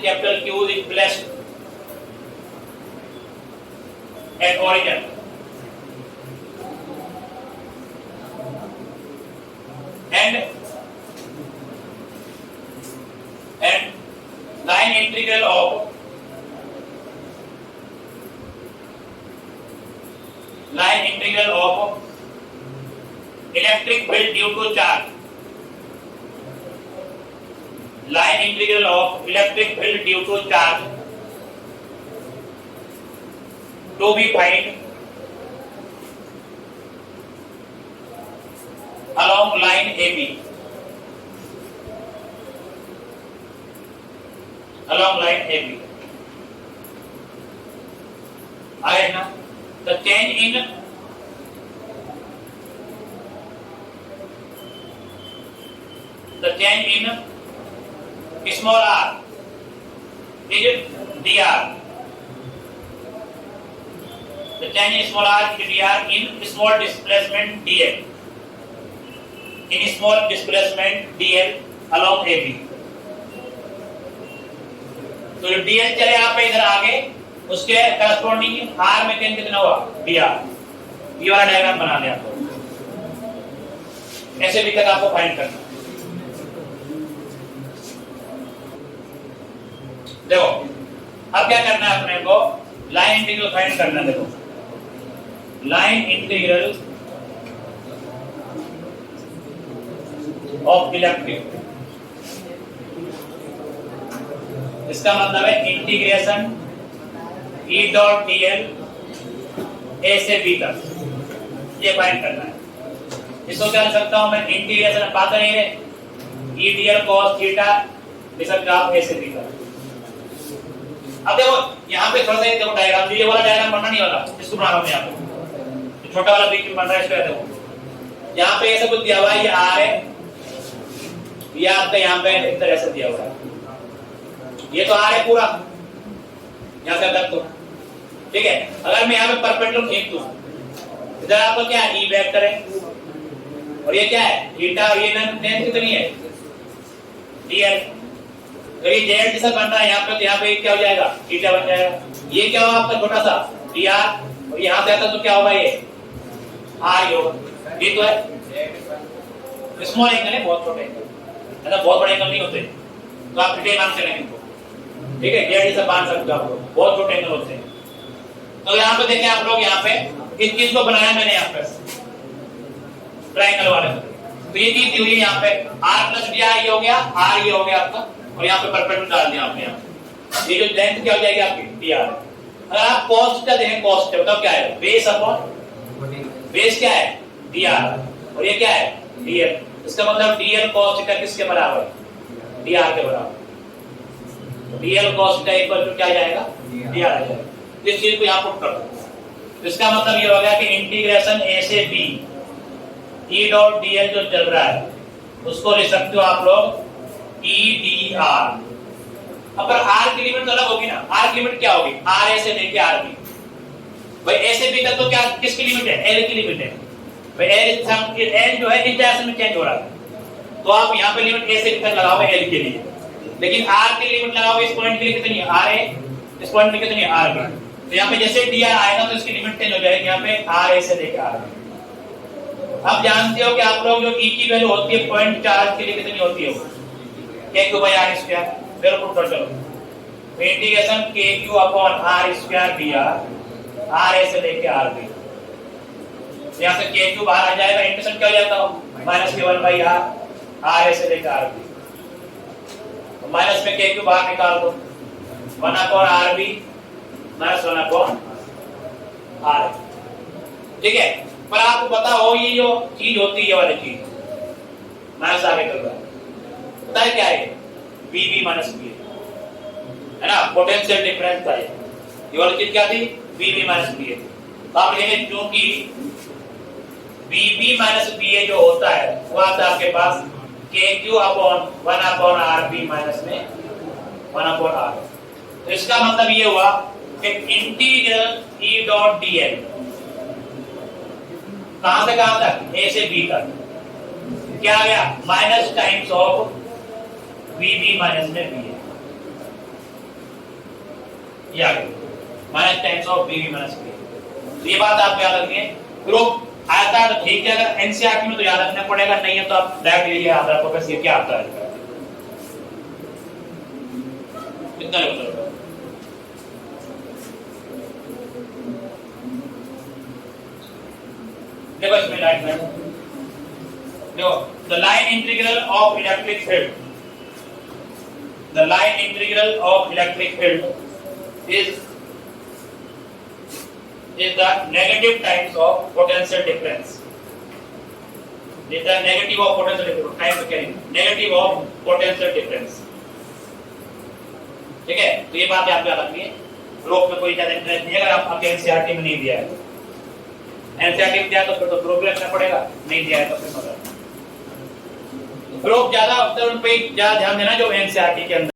capital Q is placed at origin and line integral of electric field due to charge, line integral of electric field due to charge to be find along line AB, along line AB. आगे ना, the change in small r is dr. The change in small r is dr in small displacement dl. In small displacement dl along AB. तो dl चले आप इधर आगे, उसके corresponding r में change कितना हुआ dr. ये वाला डायग्राम बना लिया आपको, ऐसे भी तक आपको फाइंड करना। देखो अब क्या करना है अपने को, लाइन इंटीग्रल फाइंड करना। देखो लाइन इंटीग्रल ऑफ इलेक्ट्रिक, इसका मतलब है integration E dot dl A से B तक, ये फाइंड करना है। इसको क्या लिख सकता हूं मैं, इंटीग्रेशन बात नहीं है E dl cos थीटा इसका ग्राफ A से B तक। अब देखो यहाँ पे थोड़ा सा देखो डायग्राम, ये वाला डायग्राम बनना नहीं वाला, इसको बना रहा हूं मैं यहाँ पे, छोटा वाला बीच में बन रहा है, इसको देखो यहाँ पे ऐसा कुछ दिया हुआ है, ये R है, ये आपका यहाँ पे एक तरह से दिया हुआ है, ये तो R है पूरा यहाँ से तक, तो ठीक है। अगर मैं यहाँ पे परपेंडिकुलर खींच दूं, इधर आपका क्या है, E वेक्टर है, और ये क्या है थीटा, और ये लेंथ कितनी है dl। अगर ये जेड जैसा बनना है यहाँ पे, तो यहाँ पे क्या हो जाएगा थीटा बन जाएगा। ये क्या होगा आपका छोटा सा dr, और यहाँ से आता तो क्या होगा ये r होगा। ये तो है स्मॉल एंगल है, बहुत छोटे एंगल, मतलब बहुत बड़े एंगल नहीं होते, तो आप थीटा मान सकते हैं, ठीक है, जेड जैसा मान सकते हो आप लोग, बहुत छोटे एंगल होते हैं। तो यहाँ पे देखें आप लोग, यहाँ पे इस चीज को बनाया मैंने यहाँ पे ट्रायंगल वाले, तो ये चीज दी हुई है यहाँ पे r प्लस dr, ये हो गया r, ये हो गया आपका, और यहाँ पे परपेंडिकुलर डाल दिया आपने, यहाँ ये जो लेंथ क्या हो जाएगी आपकी dr। अगर आप cos का देखें, cos का मतलब क्या है, बेस अपॉन बेस क्या है dr, और ये क्या है dl, इसका मतलब dl cos थीटा किसके बराबर है, dr के बराबर। dl cos theta equal to क्या आ जाएगा dr आ जाएगा। इस चीज को यहाँ पुट कर दो, इसका मतलब ये हो गया कि इंटीग्रेशन a से b E डॉट dl जो चल रहा है उसको लिख सकते हो आप लोग E dr। अब पर r की लिमिट तो अलग होगी ना, r की लिमिट क्या होगी, r a से लेके r b, भाई a से b तक तो क्या किसकी लिमिट है, l की लिमिट है भाई, l जो है इस डायरेक्शन में चेंज हो रहा है, तो आप यहाँ पे लिमिट a से b तक लगाओगे l के लिए, लेकिन r की लिमिट लगाओगे इस पॉइंट के लिए कितनी है r a, इस पॉइंट में कितनी है r b, तो यहाँ पे जैसे dr आएगा तो इसकी लिमिट चेंज हो जाएगी, यहाँ पे r a से लेके r b। अब जानते हो कि आप लोग जो E की वैल्यू होती है पॉइंट चार्ज के लिए कितनी होती है, k/r², बिल्कुल कर चलो, integration kq upon r² dr r a से लेके r b, यहाँ से kq बाहर आ जाएगा, इंटीग्रेशन क्या हो जाएगा -k1/r r a से लेके r b, माइनस में kq बाहर निकाल दो, 1/rb -1/r, ठीक है। पर आपको पता हो ये जो चीज होती है, ये वाली चीज माइनस आगे कर रहा है, पता है क्या है, VB माइनस BA है ना, पोटेंशियल डिफरेंस था ये वाली चीज क्या थी, VB माइनस BA। तो आप लिखेंगे क्योंकि VB माइनस BA जो होता है वो आता है आपके पास KQ अपॉन 1/RB माइनस में 1/R। तो इसका मतलब ये हुआ कि इंटीग्रल E डॉट dl कहां से कहां तक, A से B तक, क्या आ गया minus times of VB minus में BA, ये आ गया minus times of VB minus BA। ये बात आप याद रखिए, ग्रुप आता है तो ठीक है, अगर एनसीईआरटी में तो याद रखना पड़ेगा, नहीं है तो आप डायरेक्ट ये याद रखो बस ये क्या आता है, इतना ही होता है। देखो इसमें लाइट में देखो the line integral of electric field, the line integral of electric field is the negative times of potential difference, is the negative of potential difference, time carrying negative of potential difference. ठीक है, तो ये बात आपको याद रखनी है। Group में कोई ज्यादा इंटरेस्ट नहीं है, अगर आपके एनसीईआरटी में नहीं दिया है, एनसीईआरटी में दिया तो फिर तो ग्रुप रखना पड़ेगा, नहीं दिया है तो फिर मगर ग्रुप ज्यादा उन पे ज्यादा ध्यान देना जो एनसीईआरटी के अंदर